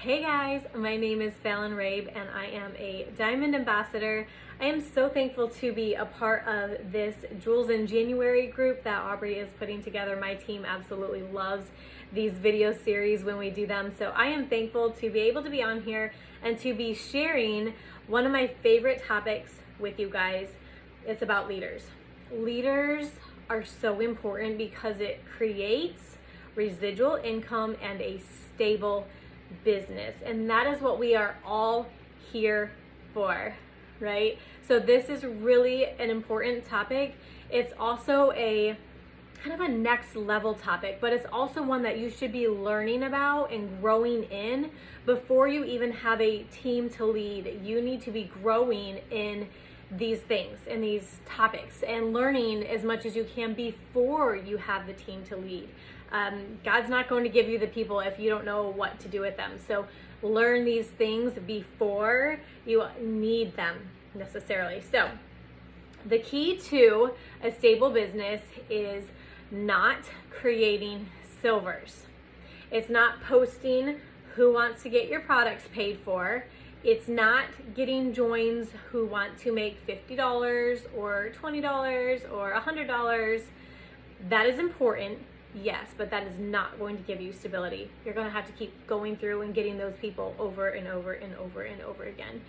Hey guys, my name is Fallon Rabe and I am a Diamond Ambassador. I am so thankful to be a part of this Jewels in January group that Aubrey is putting together. My team absolutely loves these video series when we do them. So I am thankful to be able to be on here and to be sharing one of my favorite topics with you guys. It's about leaders. Leaders are so important because it creates residual income and a stable business, and that is what we are all here for, right? So this is really an important topic. It's also a kind of a next level topic, but it's also one that you should be learning about and growing in before you even have a team to lead. You need to be growing in these things and these topics and learning as much as you can before you have the team to lead. God's not going to give you the people if you don't know what to do with them. So learn these things before you need them necessarily. So the key to a stable business is not creating silvers. It's not posting who wants to get your products paid for. It's not getting joins who want to make $50 or $20 or $100. That is important, yes, but that is not going to give you stability. You're going to have to keep going through and getting those people over and over and over and over again.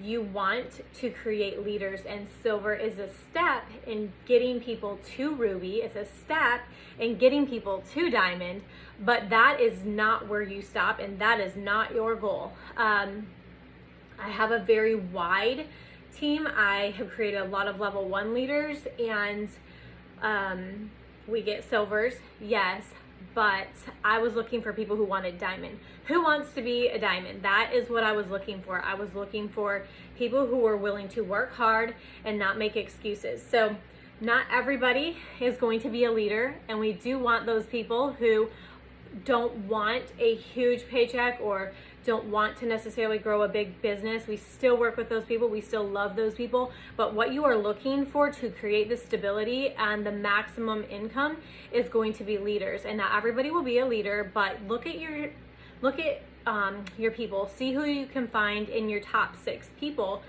You want to create leaders, and silver is a step in getting people to ruby. It's a step in getting people to diamond, but that is not where you stop, and that is not your goal. I have a very wide team. I have created a lot of level 1 leaders, and we get silvers, yes, but I was looking for people who wanted diamond. Who wants to be a diamond? That is what I was looking for. I was looking for people who were willing to work hard and not make excuses. So not everybody is going to be a leader, and we do want those people who don't want a huge paycheck or don't want to necessarily grow a big business. We still work with those people. We still love those people. But what you are looking for to create the stability and the maximum income is going to be leaders. And not everybody will be a leader, but look at your people. See who you can find in your top 6 people.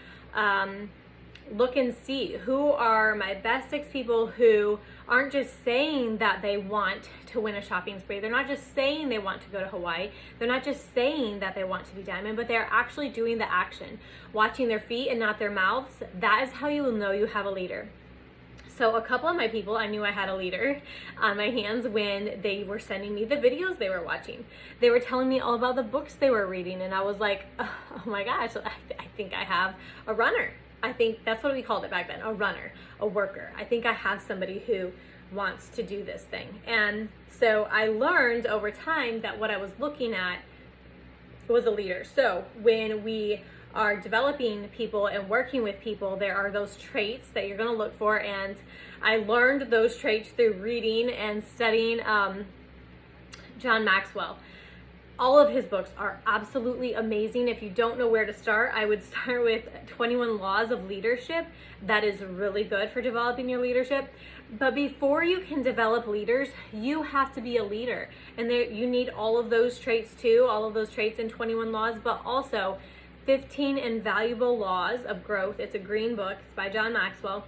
Look and see who are my best 6 people who aren't just saying that they want to win a shopping spree. They're not just saying they want to go to Hawaii. They're not just saying that they want to be diamond, but they're actually doing the action, watching their feet and not their mouths. That is how you will know you have a leader. So a couple of my people, I knew I had a leader on my hands when they were sending me the videos they were watching. They were telling me all about the books they were reading, and I was like, oh my gosh, I think I have a runner. I think that's what we called it back then, a runner, a worker. I think I have somebody who wants to do this thing. And so I learned over time that what I was looking at was a leader. So when we are developing people and working with people, there are those traits that you're gonna look for. And I learned those traits through reading and studying John Maxwell. All of his books are absolutely amazing. If you don't know where to start, I would start with 21 Laws of Leadership. That is really good for developing your leadership. But before you can develop leaders, you have to be a leader. And you need all of those traits too, all of those traits in 21 Laws, but also 15 Invaluable Laws of Growth. It's a green book. It's by John Maxwell.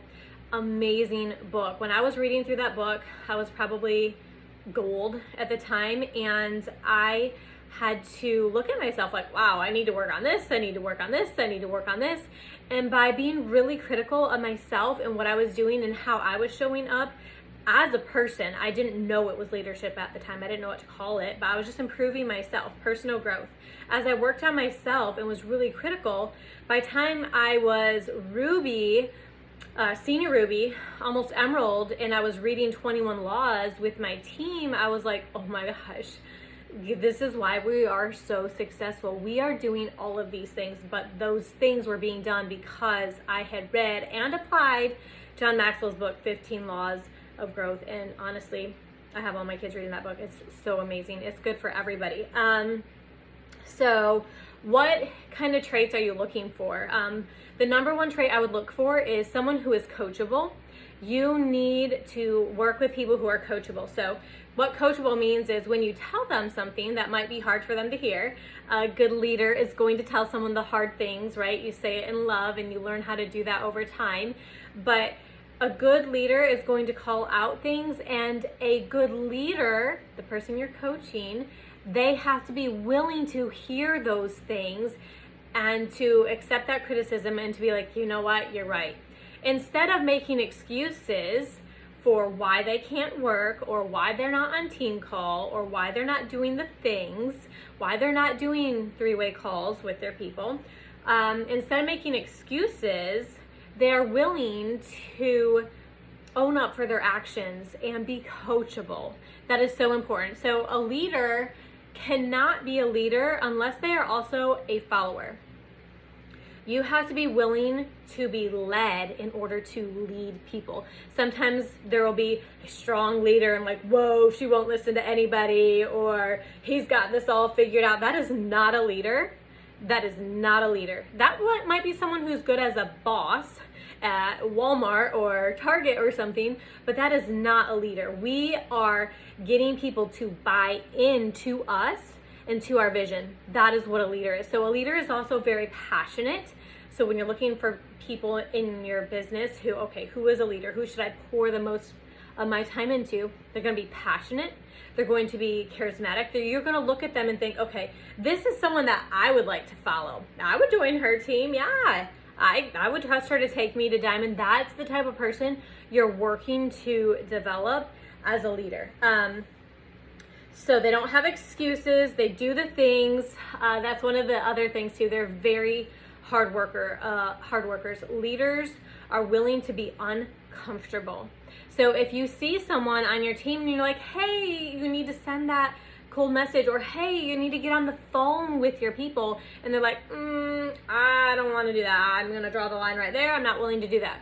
Amazing book. When I was reading through that book, I was probably gold at the time, and I had to look at myself like, wow, I need to work on this, I need to work on this, I need to work on this. And by being really critical of myself and what I was doing and how I was showing up as a person, I didn't know it was leadership at the time. I didn't know what to call it, but I was just improving myself, personal growth. As I worked on myself and was really critical, by the time I was Ruby, senior Ruby, almost Emerald, and I was reading 21 Laws with my team, I was like, oh my gosh, this is why we are so successful. We are doing all of these things, but those things were being done because I had read and applied John Maxwell's book, 15 Laws of Growth. And honestly, I have all my kids reading that book. It's so amazing. It's good for everybody. So what kind of traits are you looking for? The number 1 trait I would look for is someone who is coachable. You need to work with people who are coachable. So what coachable means is when you tell them something that might be hard for them to hear, a good leader is going to tell someone the hard things, right? You say it in love and you learn how to do that over time. But a good leader is going to call out things, and a good leader, the person you're coaching, they have to be willing to hear those things and to accept that criticism and to be like, you know what, you're right. Instead of making excuses for why they can't work or why they're not on team call or why they're not doing the things, why they're not doing three-way calls with their people, instead of making excuses, they're willing to own up for their actions and be coachable. That is so important. So a leader cannot be a leader unless they are also a follower. You have to be willing to be led in order to lead people. Sometimes there will be a strong leader and like, whoa, she won't listen to anybody, or he's got this all figured out. That is not a leader. That is not a leader. That might be someone who's good as a boss at Walmart or Target or something, but that is not a leader. We are getting people to buy into us and to our vision. That is what a leader is. So a leader is also very passionate. So when you're looking for people in your business who is a leader? Who should I pour the most of my time into? They're going to be passionate. They're going to be charismatic. You're going to look at them and think, okay, this is someone that I would like to follow. I would join her team. Yeah. I would trust her to take me to Diamond. That's the type of person you're working to develop as a leader. So they don't have excuses. They do the things. That's one of the other things too. They're very hard workers. Leaders are willing to be uncomfortable. So if you see someone on your team and you're like, hey, you need to send that cold message, or hey, you need to get on the phone with your people, and they're like, I don't want to do that. I'm going to draw the line right there. I'm not willing to do that.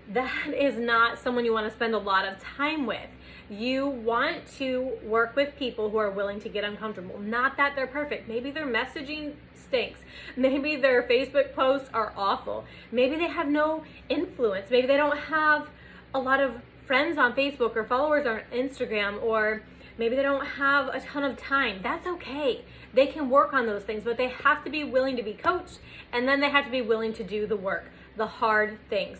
That is not someone you want to spend a lot of time with. You want to work with people who are willing to get uncomfortable. Not that they're perfect. Maybe their messaging stinks. Maybe their Facebook posts are awful. Maybe they have no influence. Maybe they don't have a lot of friends on Facebook or followers on Instagram, or maybe they don't have a ton of time. That's okay. They can work on those things, but they have to be willing to be coached, and then they have to be willing to do the work, the hard things.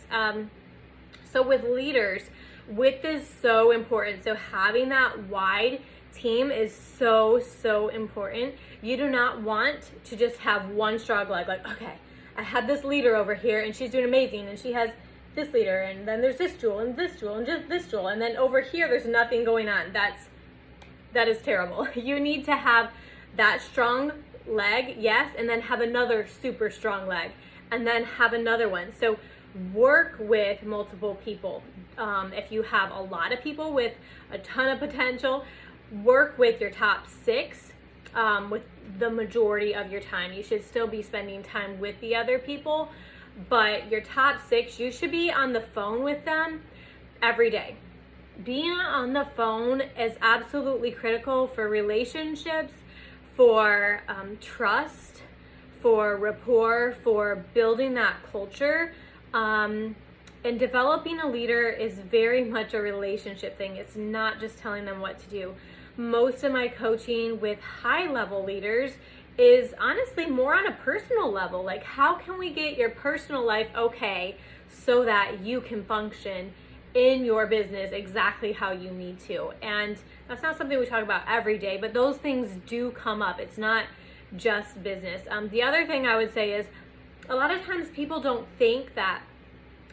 So with leaders, width is so important. So having that wide team is so, so important. You do not want to just have one strong leg. Like, okay, I have this leader over here and she's doing amazing, and she has this leader, and then there's this jewel and this jewel and just this jewel, and then over here there's nothing going on. That is terrible. You need to have that strong leg, yes, and then have another super strong leg, and then have another one. So work with multiple people. If you have a lot of people with a ton of potential, work with your top 6 with the majority of your time. You should still be spending time with the other people, but your top 6, you should be on the phone with them every day. Being on the phone is absolutely critical for relationships, for trust, for rapport, for building that culture. And developing a leader is very much a relationship thing. It's not just telling them what to do. Most of my coaching with high-level leaders is honestly more on a personal level. Like, how can we get your personal life okay so that you can function in your business exactly how you need to? And that's not something we talk about every day, but those things do come up. It's not just business. The other thing I would say is a lot of times people don't think that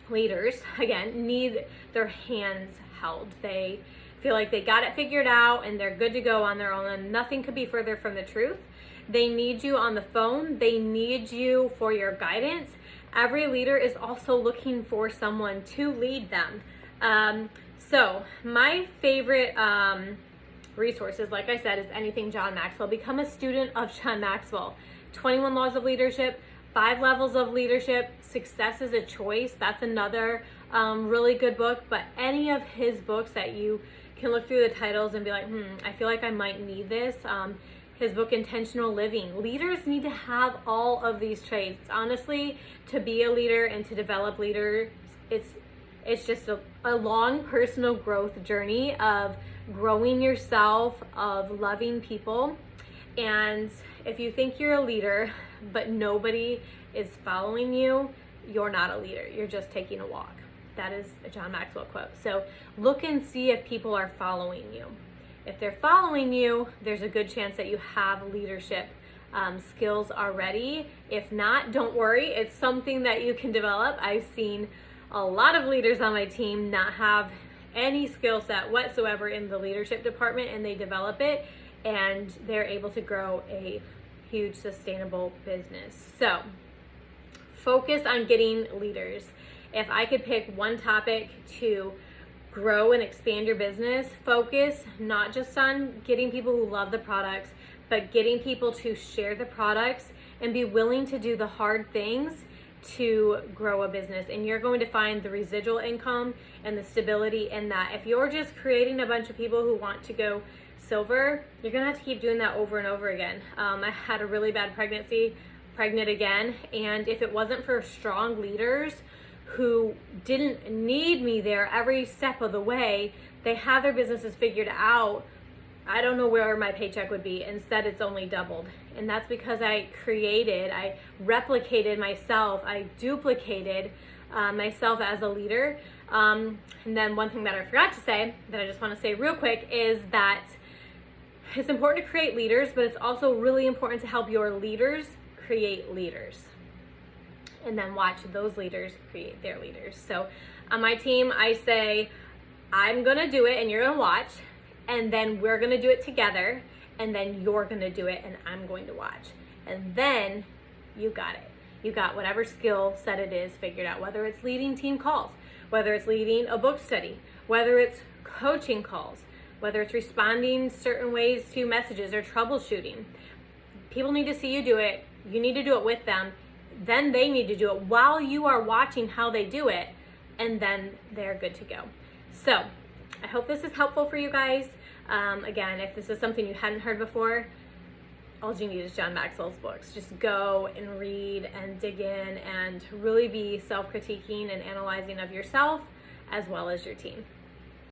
leaders, again, need their hands held. They feel like they got it figured out and they're good to go on their own, and nothing could be further from the truth. They need you on the phone. They need you for your guidance. Every leader is also looking for someone to lead them. So my favorite resources, like I said, is anything John Maxwell. Become a student of John Maxwell. 21 Laws of Leadership, 5 Levels of Leadership, Success is a Choice. That's another really good book. But any of his books that you can look through the titles and be like, I feel like I might need this. His book, Intentional Living. Leaders need to have all of these traits. Honestly, to be a leader and to develop leaders, It's just a long personal growth journey of growing yourself, of loving people. And if you think you're a leader, but nobody is following you, you're not a leader. You're just taking a walk. That is a John Maxwell quote. So look and see if people are following you. If they're following you, there's a good chance that you have leadership skills already. If not, don't worry. It's something that you can develop. I've seen a lot of leaders on my team not have any skill set whatsoever in the leadership department, and they develop it, and they're able to grow a huge sustainable business. So focus on getting leaders. If I could pick one topic to grow and expand your business, focus not just on getting people who love the products, but getting people to share the products and be willing to do the hard things to grow a business. And you're going to find the residual income and the stability in that. If you're just creating a bunch of people who want to go silver, you're gonna have to keep doing that over and over again. I had a really bad pregnancy, pregnant again, and if it wasn't for strong leaders who didn't need me there every step of the way, they have their businesses figured out, I don't know where my paycheck would be. Instead, it's only doubled. And that's because I replicated myself, I duplicated myself as a leader. And then one thing that I forgot to say, that I just want to say real quick, is that it's important to create leaders, but it's also really important to help your leaders create leaders. And then watch those leaders create their leaders. So on my team, I say, I'm gonna do it and you're gonna watch, and then we're gonna do it together, and then you're gonna do it and I'm going to watch. And then you got it. You got whatever skill set it is figured out, whether it's leading team calls, whether it's leading a book study, whether it's coaching calls, whether it's responding certain ways to messages or troubleshooting. People need to see you do it. You need to do it with them. Then they need to do it while you are watching how they do it, and then they're good to go. So I hope this is helpful for you guys. Again, if this is something you hadn't heard before, all you need is John Maxwell's books. Just go and read and dig in and really be self-critiquing and analyzing of yourself as well as your team.